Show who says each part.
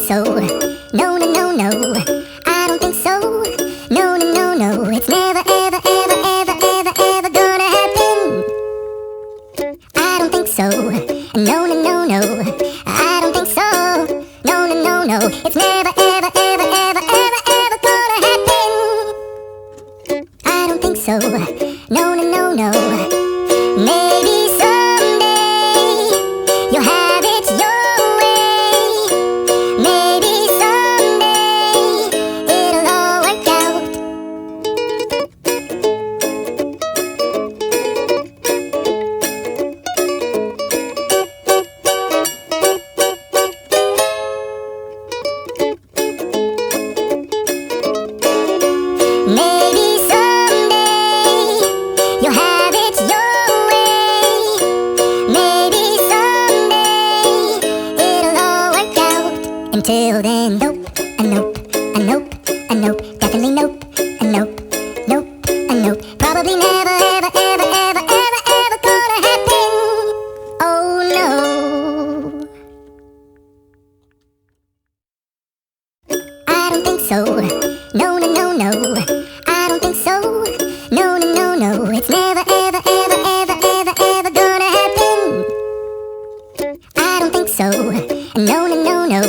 Speaker 1: so. No, no, no, no. I don't think so. No, no, no, no. It's never, ever, ever, ever, ever, ever gonna happen. I don't think so. No, no, no, no. I don't think so. No, no, no, no. It's never, ever, ever, ever, ever, ever gonna happen. I don't think so. No, no, no, no. Maybe someday you'll have it your way. Maybe someday it'll all work out. Maybe someday you'll have it your way. Maybe someday it'll all work out. Until then, nope, a nope, a nope, a nope, definitely nope, a nope, nope, a nope. Probably never, ever, ever, ever, ever, ever gonna happen. Oh no. I don't think so. No, no, no, no. I don't think so. No, no, no, no. It's never, ever, ever, ever, ever, ever gonna happen. I don't think so. No, no, no, no.